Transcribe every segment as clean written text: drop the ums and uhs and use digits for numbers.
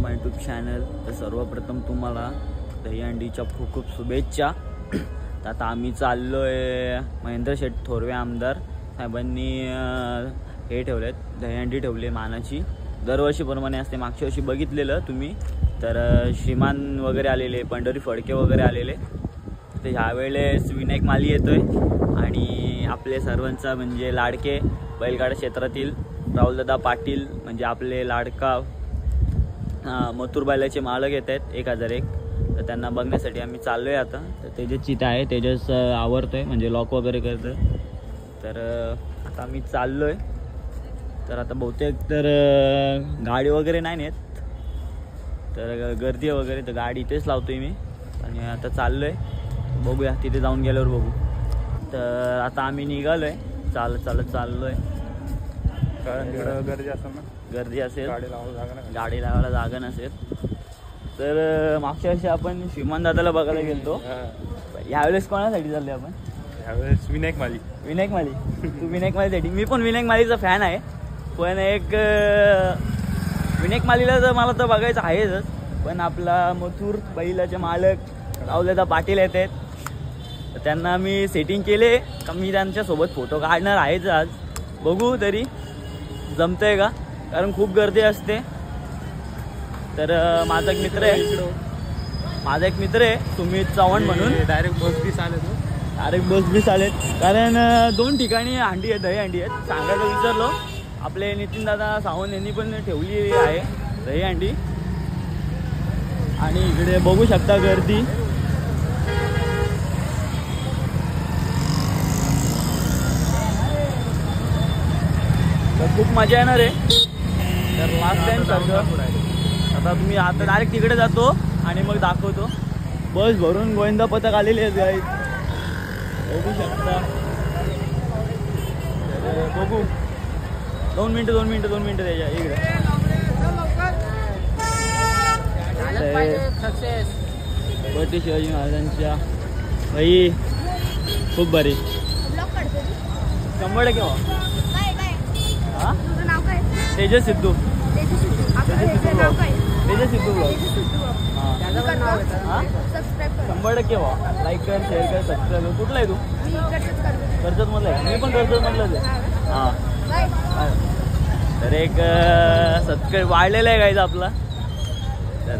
माय YouTube channel. तर सर्वप्रथम तुम्हाला दहीहंडीच्या खूप खूप शुभेच्छा. तर आता आम्ही चाललो आहे महेंद्र शेठ थोरवे आमदार साहेबांनी हे ठेवलेत, दहीहंडी ठेवली मानाची. दरवर्षीप्रमाणे असते. मागच्या वर्षी बघितलेलं तुम्ही, तर श्रीमान वगैरे आलेले, पंढरी फडके वगैरे आलेले. तर ह्यावेळेस विनायक माली येतोय आणि आपले सर्वांचा म्हणजे लाडके बैलगाडा क्षेत्रातील राहुलदादा पाटील म्हणजे आपले लाडका मथुर बैलाचे मालक येत आहेत 1001. तर त्यांना बघण्यासाठी आम्ही चाललो आहे आता. तर तेजस चित आहे, तेजस आवरतोय म्हणजे लॉक वगैरे करतोय. तर आता आम्ही चाललो आहे. तर आता बहुतेक तर गाडी वगैरे नाही नेत, तर गर्दी वगैरे, तर गाडी इथेच लावतोय मी आणि आता चाललो आहे. बघूया तिथे जाऊन गेल्यावर बघू. तर आता आम्ही निघालो आहे, चालत चाललो आहे. कारण तिकडं गर्दी असेल ना, गर्दी असेल, गाडी लावायला जागा नसेल. तर मागच्या वर्षी आपण श्रीमान दादाला बघायला गेलतो. यावेळेस कोणासाठी चाललोय आपण? यावेळेस विनायक माली. विनायक माली. तू विनायक मालीसाठी? मी पण विनायक मालीचा फॅन आहे, पण एक विनायक मालीला तर मला तर बघायचं आहेच. पण आपला मथुर बैलाचे मालक राहुलदादा पाटील येत आहेत. तर त्यांना मी सेटिंग केले का मी त्यांच्यासोबत फोटो काढणार आहेच आज. बघू तरी जमतंय का, कारण खूप गर्दी असते. तर माझा एक मित्र आहे सुमित चव्हाण म्हणून. डायरेक्ट बस बी चालेल, कारण 2 ठिकाणी हंडी आहे, दहीहंडी आहेत. सांगायचं विसरलो, आपले नितीन दादा सावंत यांनी पण ठेवली आहे दहीहंडी. आणि इकडे बघू शकता गर्दी. तर खूप मजा येणार आहे. तर लास्ट टाइम सारखं आता तुम्ही आता डायरेक्ट तिकडे जातो आणि मग दाखवतो. बस भरून गोविंदा पथक आलेले आहेत गाईत, बघू शकता. तर बघू 2 मिनिटं त्याच्या इकडे. छत्रपती शिवाजी महाराजांच्या बाई खूप भारी. 100% हा तेजस सिद्धू. तेजस सिद्धू ब्लॉग. हां 100% व्हा. लाईक कर, शेअर कर, सबस्क्राईब कर. कुठला आहे तू? कर्जतमधला आहे. मी पण कर्जतमधलाच आहे. हां तर एक सबस्क्राईब वाढलेला आहे गाईज आपला. तर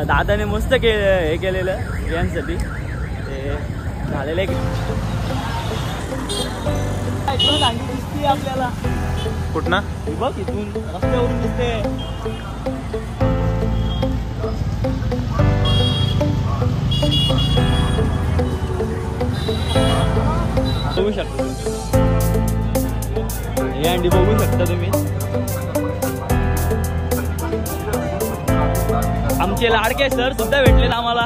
दादाने मस्त हे केलेलं यांसाठी ते झालेलं आहे. दिसते आपल्याला कुठं बघ, इथून रस्त्यावरून दिसते. बघू शकता हे अंडी, बघू शकता तुम्ही. आमचे लाडके सर सुद्धा भेटले आम्हाला.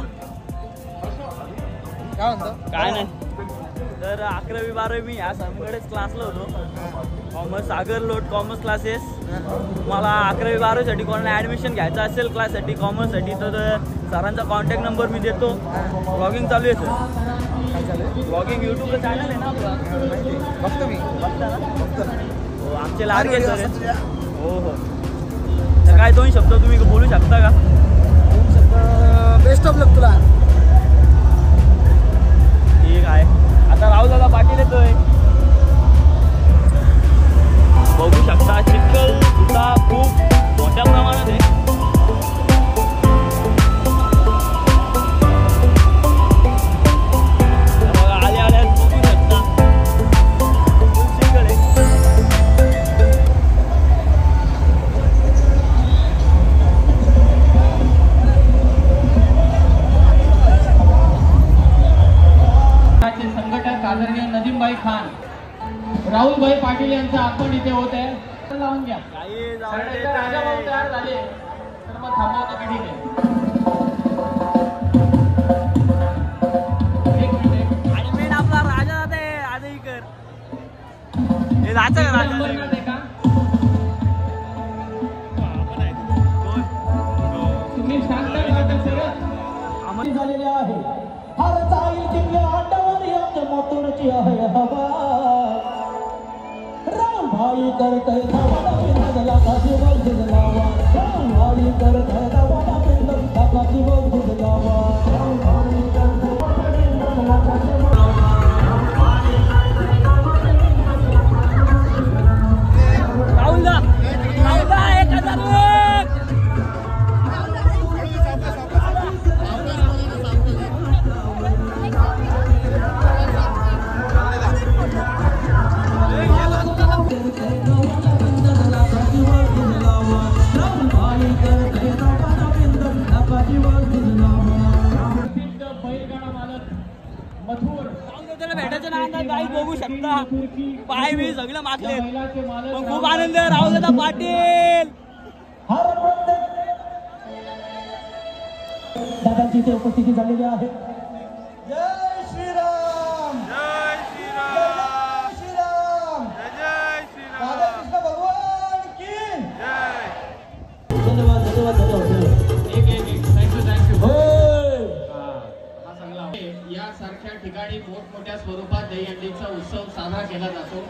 काय नाही, तर 11वी 12वी मी ह्या सरांकडेच क्लासला होतो. कॉमर्स सागर लोट कॉमर्स क्लासेस. तुम्हाला 11वी 12वीसाठी कोणाला ॲडमिशन घ्यायचं असेल क्लाससाठी, कॉमर्ससाठी, तर सरांचा कॉन्टॅक्ट नंबर मी देतो. ब्लॉगिंग चालू आहे सर. ब्लॉगिंग यूट्यूबला चॅनल आहे ना आपला, बघतो मी. बघता ना? हो, आमचे लाडके सर आहेत. हो. तर काय 2 शब्द तुम्ही बोलू शकता का? बेस्ट ऑफ लक तुला. ठीक आहे. आता राहुलदादा पाटील येतोय, बघू शकता. चिखल सुद्धा खूप मोठ्या प्रमाणात आहे. बघा आल्या बघू शकता खूप चिखल आहे. संघटक आदरणीय नदीमभाई खान, राहुलभाई पाटील यांचं आगमन इथे होत आहे. लावून घ्या. राजा भाऊ तयार झाले तर मग थांबवतो की ठीक आहे. एक मिनिट. आणि मेन आपला राजा दादा आहे आदईकर. हे राजा का राजा का तुम्ही सांगता का सर आम्हाला झालेले आहे. हर जाईल जिंकले आटावर यात मोतोरची आहे हवा. राम भाई करतय धावा, नजला का जीवा जिजलावा. राम भाई भेटायचं ना काही बघू शकता पाय मी सगळं मागले पण खूप आनंद आहे. राहुलदादा पाटील दादांची इथे उपस्थिती झालेली आहे. जय श्रीराम जय श्रीराम जय श्रीराम जय श्रीराम राधाकृष्ण भगवान की जय. धन्यवाद धन्यवाद धन्यवाद. थँक्यू. हा चांगला यासारख्या ठिकाणी मोठमोठ्या स्वरूपात दहीहंडीचा उत्सव साजरा केला जातो.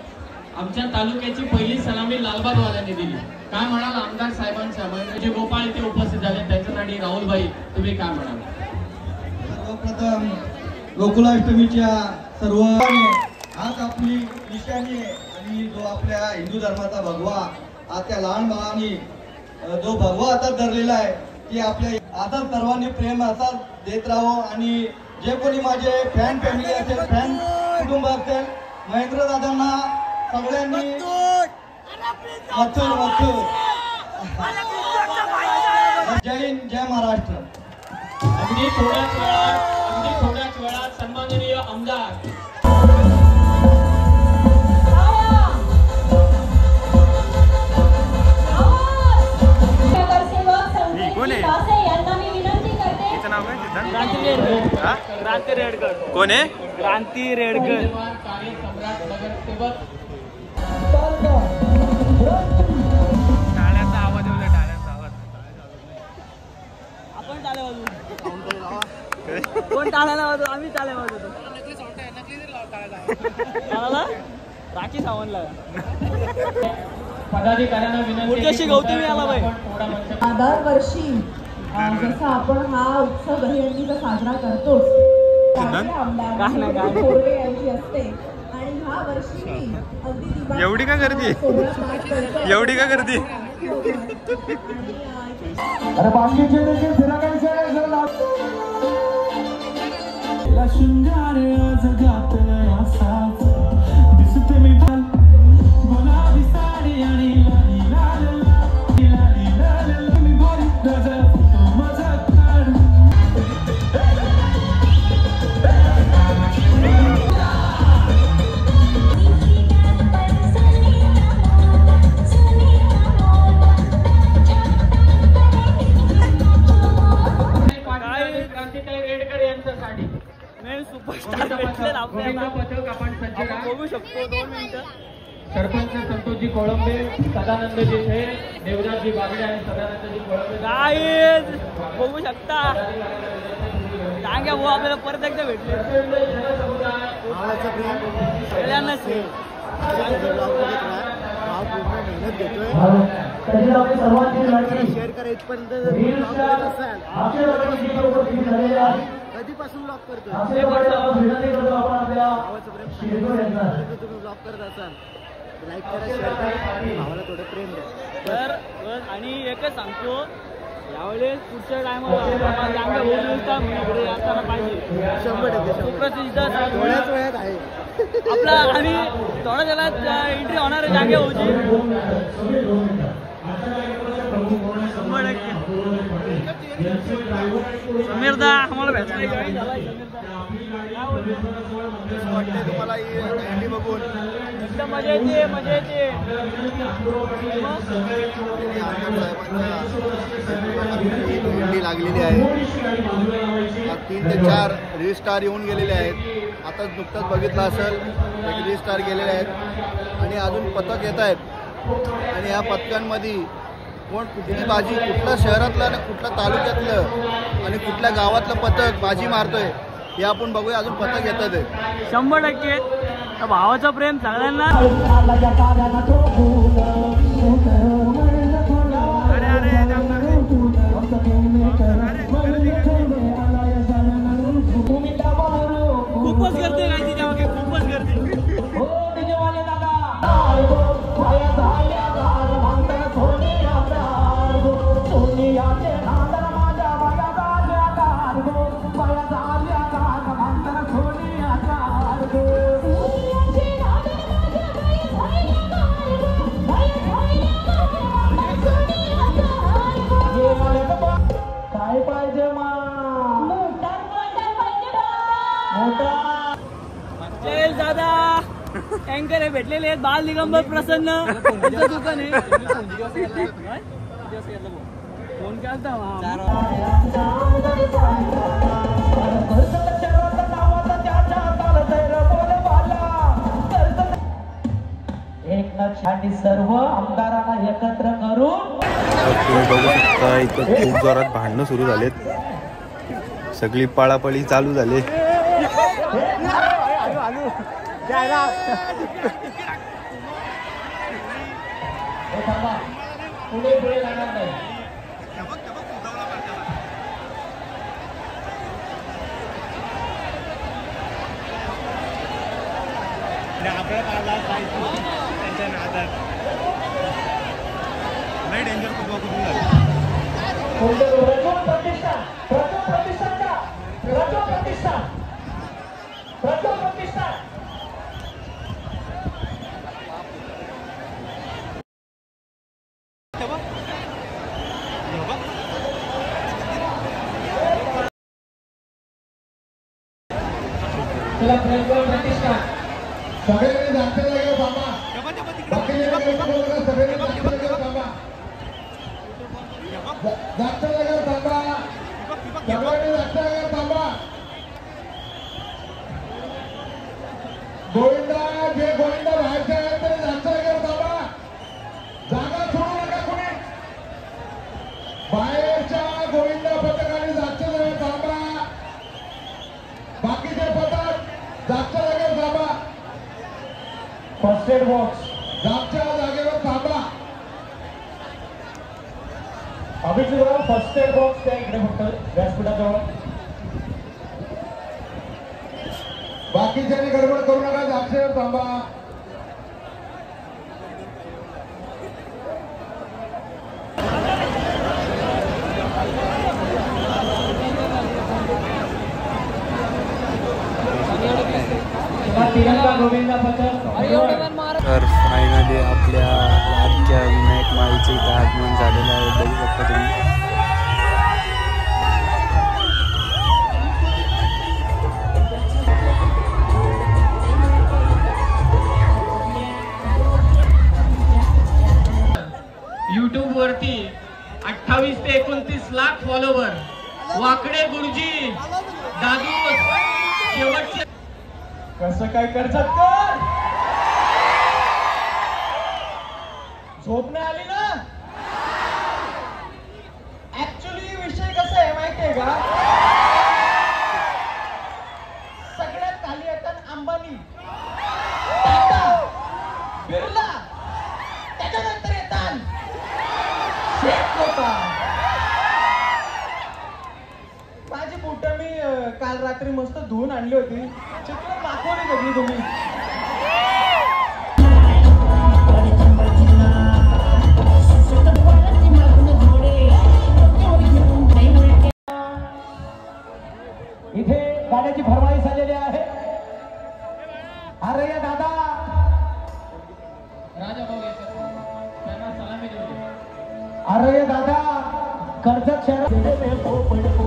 आमच्या तालुक्याची पहिली सलामी लालबागवाल्यांनी दिली. काय म्हणाल आमदार साहेबांच्या म्हणजे गोपाळ इथे उपस्थित झाले त्यांच्यासाठी राहुलभाई तुम्ही काय म्हणाल? सर्वप्रथम गोकुलाष्टमीच्या सर्व आज आपली निशाणी आणि जो आपल्या हिंदू धर्माचा भगवा आज त्या लहान बाळांनी जो भगवा हातात धरलेला आहे की आपल्या आता सर्वांनी प्रेम असाच देत राहो. आणि जे कोणी माझे फॅन फॅमिली असेल फॅन कुटुंब असेल महेंद्र दादांना सगळ्यांनी जय हिंद जय महाराष्ट्र. अगदी थोड्याच वेळात सन्माननीय आमदार यांना मी विनंती करते. तिचं नाव काय? सिद्धांत क्रांती रेडकर. कोण आहे? क्रांती रेडकर. कार्य सम्राट नगरसेवक टाळ्याचा आवाज येऊ दे. टाळ्याचा आवाज. आपण टाळ्या वाजवू. कोण टाळ्याला वाजवतो? आम्ही टाळ्या वाजवतो. राखी सावंतला पदाधिकाऱ्यांना विनंती गौतमी आला बाई. दरवर्षी जसं आपण हा उत्सव दहीहंडीचा साजरा करतोच आमदार थोरवे यांची असते आणि ह्या वर्षी अगदी एवढी का गर्दी? एवढी का गर्दी? अरे बाकीचे देखील फिरायचे शृंगार जगात असाच दिसते मी गुलाबी साडी आणि लाली लाल लाली लाल मी गोरी गजर फोटो माझा काढ. क्रांतीताई रेडकर यांच्यासाठी मेन सुपरस्टार भेटले आपल्याला. पथक आपण सज्ज राहा. बघू शकतो 2 मिनिटं. सरपंच संतोषजी कोळंबे, सदानंदजी झे, देवदासजी बागडे आणि सदानंदजी कोळंबे गाईज बघू शकता. सांगा भाऊ आपल्याला परत एकदा भेटले. सगळ्यांनाच शेअर करा इथपर्यंत कधीपासून ब्लॉक करतोय तुम्ही ब्लॉक करत असाल लाईक करा शेअर करा भावाला थोडं प्रेम द्या. तर आणि एकच सांगतो यावेळेस पुढच्या टायमाला इकडे असताना पाहिजे. 100% सुप्रसिद्ध थोड्याच वेळात आहे आपला आणि थोड्या वेळात एंट्री होणार आहे जागे होची. 100% समीरदा आम्हाला भेटला काही झाला. तुम्हाला ही बघून एकदम मजा येते मजा येते. भेंडी लागलेली आहे. 3 ते 4 रिस्टार येऊन गेलेले आहेत. आता नुकतंच बघितलं असेल एक रिस्टार गेलेले आहेत आणि अजून पथक येत आहेत. आणि या पथकांमध्ये कोण कुठली बाजी कुठल्या शहरातलं आणि कुठल्या तालुक्यातलं आणि कुठल्या गावातलं पथक बाजी मारतोय हे आपण बघूया. अजून पथक येतात आहे 100%. भावाचं प्रेम सगळ्यांना. अरे काय पाहिजे मोठा दादा टँकर आहे भेटलेले आहेत बाल दिगंबर प्रसन्न त्यांचं दुकान आहे फोन केलता एक लक्षाने सर्व आमदारांना एकत्र करून तुम्ही बघू शकता इथं खूप जोरात भांडणं सुरू झालेत सगळी पळापळी चालू झाली पुढे पुढे जाणार नाही त्यांच्या नादात नाही डेंजर खूप सगळ्यांनी जागच्या जागेवर थांबा बाकीचे सगळ्यांनी जागच्या जागेवर थांबा जागच्या जागेवर थांबा सगळ्यांनी जागच्या जागेवर थांबा गोविंदा जे गोविंदा बाहेरचे आहेत तरी जागच्या जागेवर थांबा जागा सोडू नका कोणी बाहेरच्या गोविंदा पथकाने जागच्या जागेवर थांबा बाकीचे पथक जागच्या जागेवर थांबा फर्स्ट एड बॉक्स जागच्या जागेवर थांबा अभिजितराव फर्स्ट एड बॉक्स त्या इकडे फक्त व्यासपीठाजवळ बाकीच्यांनी गडबड करू नका जागेवर थांबा तर फायनली आपल्या लाडक्या विनायक माईचे इथं आगमन झालेलं आहे बघू शकता तुम्ही YouTube वरती 28 ते 29 लाख फॉलोवर वाकडे गुरुजी दादू शेवटचे कसं काय करतात कर झोप नाही आली ना ऍक्च्युली विषय कसा आहे माहितीये का सगळ्यात खाली येतात अंबानी टाटा बिर्ला त्याच्यानंतर येतात शेख होता माझी बुट मी काल रात्री मस्त धुवून आणली होती चित्र दाखवली सगळी तुम्ही इथे गाण्याची फरमाईश आलेली आहे अरे दादा राजा भाऊ येतात त्यांना सलामी देऊ दे. अरे दादा कर्जत शहरात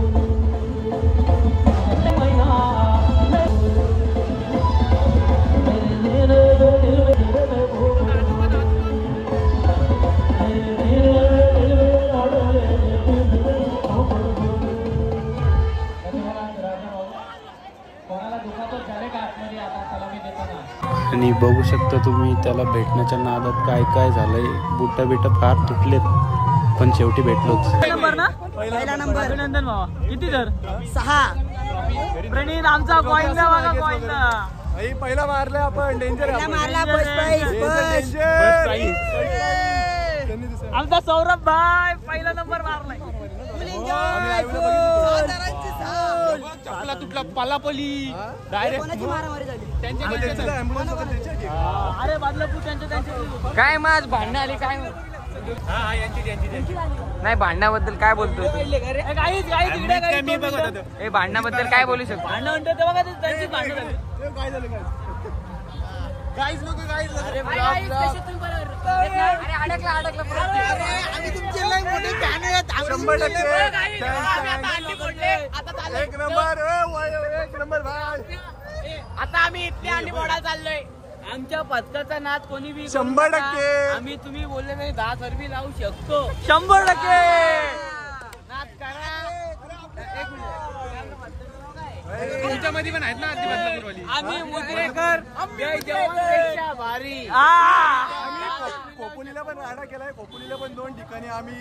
आणि बघू शकता तुम्ही त्याला भेटण्याच्या नादात काय काय झालंय बुटा बिटा फार तुटलेत पण शेवटी भेटलोच नंबर ना पहिला नंबर अभिनंदन भावा किती तर 6 प्रणीत आमचा कॉइन द्या बघा कॉइन पहिला मारलाय आपण डेंजर आमचा सौरभ भाई पहिला नंबर मारलाय तुटला पालापली डायरेक्ट अरे बादलापूर त्यांच्या काय माझ भांडणं आली काय नाही भांडणाबद्दल काय बोलतोय गाईच इकडे हे भांडणाबद्दल काय बोलू शकतो? भांडण म्हणतो तेव्हा काय त्यांची भांडण झाली. आता आम्ही इथले अंडी मोडा चाललोय. आमच्या पथकाचा नाद कोणी बी 100%. आम्ही तुम्ही बोलले नाही 10 सरबी लावू शकतो. 100% नाद करा. तुमच्यामध्ये पण आहेत ना आधी बदलापूरवाली. आम्ही मुद्रेकर जय जवानपेक्षा भारी. खोपोलीला पण राडा केलाय. खोपोलीला पण 2 ठिकाणी आम्ही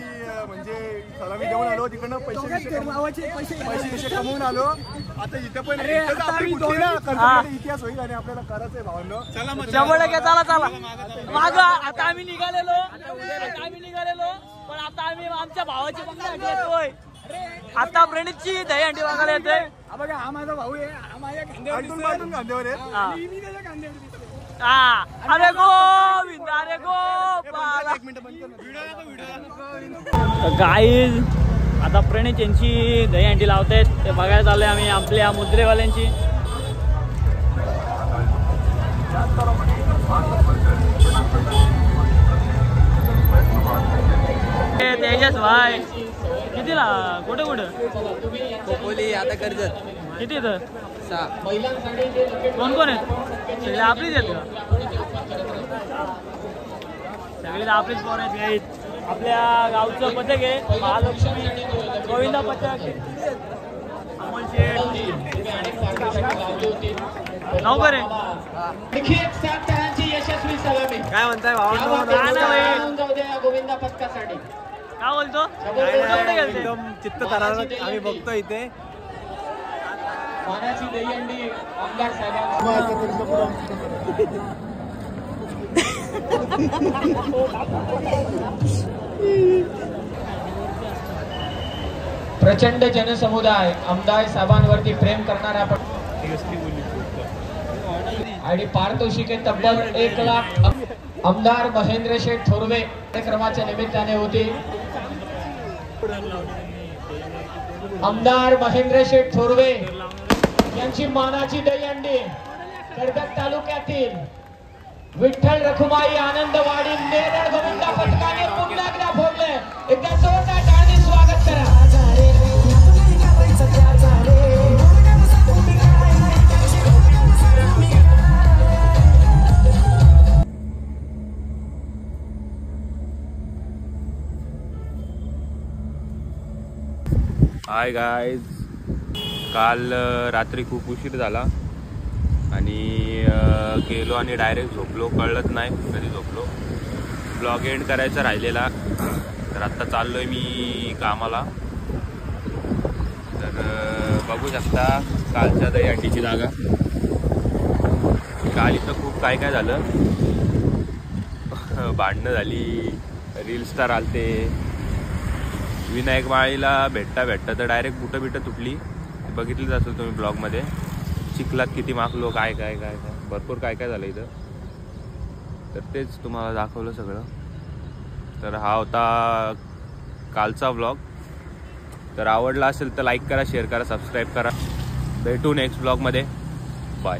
म्हणजे सलामी देऊन आलो. तिकडनं पैसे कमवून आलो. आता इथं पण इतिहास होईल आणि आपल्याला करायचंय भावांनो. 100% चला माग आता आम्ही निघालेलो पण आता आम्ही आमच्या भावाची बघण्यासाठी येतोय. आता प्रणितची दहीहंडी बघायला येतोय. हा माझा भाऊ आहे. हा माझ्या खांद्यावर आहे. अरे गोविंद अरे गोपाल. गाईज आता प्रणित यांची दहीहंडी लावतायत ते बघायला चाललोय आम्ही आपल्या मुद्रेवाल्यांची. तेजस भाई कितीला कुठं खोपोली आता कर्जत किती इथं महिलांसाठी जे कोण कोण आहेत? सगळे आपलीच आहेत का? सगळे आपलीच पोरं आहेत. आपल्या गावचं पथक आहे महालक्ष्मी गोविंदा पथक अमोल शेठ नवकर आहे. आणखी एक 7 तरांची यशस्वी सलामी. काय म्हणताय जाऊ द्या या गोविंदा पथकासाठी. काय बोलतो? एकदम चित्त आम्ही बघतो इथे. मानाची दहीहंडी आमदार साहेबांना. प्रचंड जनसमुदाय आमदार साहेबांवरती प्रेम करणारा आपण आणि पारितोषिके तब्बल 1 लाख आमदार महेंद्र शेठ थोरवे कार्यक्रमाच्या निमित्ताने होती. आमदार महेंद्र शेठ थोरवे यांची मानाची दहीहंडी कर्जत तालुक्यातील विठ्ठल रखुमाई आनंदवाडी नेरळ गोविंदा पथकाने पुन्हा एकदा फोडले. एकदा जोरदार टाळ्यांनी स्वागत करा. हाय गाईज, काल रात्री खूप उशीर झाला आणि गेलो आणि डायरेक्ट झोपलो. कळलंच नाही कधी झोपलो. ब्लॉग एंड करायचा राहिलेला. तर आत्ता चाललो आहे मी कामाला. तर बघू शकता कालच्या दहीहंडीची जागा. काल इथं खूप काय काय झालं. भांडणं झाली, रील स्टार आलते. विनायक माळीला भेटता तर डायरेक्ट बुटं तुटली. बघितलीच असेल तुम्ही ब्लॉगमध्ये. चिखलात किती माखलो, काय काय काय काय भरपूर काय काय झालं इथं. तर तेच तुम्हाला दाखवलं सगळं. तर हा होता कालचा ब्लॉग. तर आवडला असेल तर लाईक करा, शेअर करा, सबस्क्राईब करा. भेटू नेक्स्ट ब्लॉगमध्ये. बाय.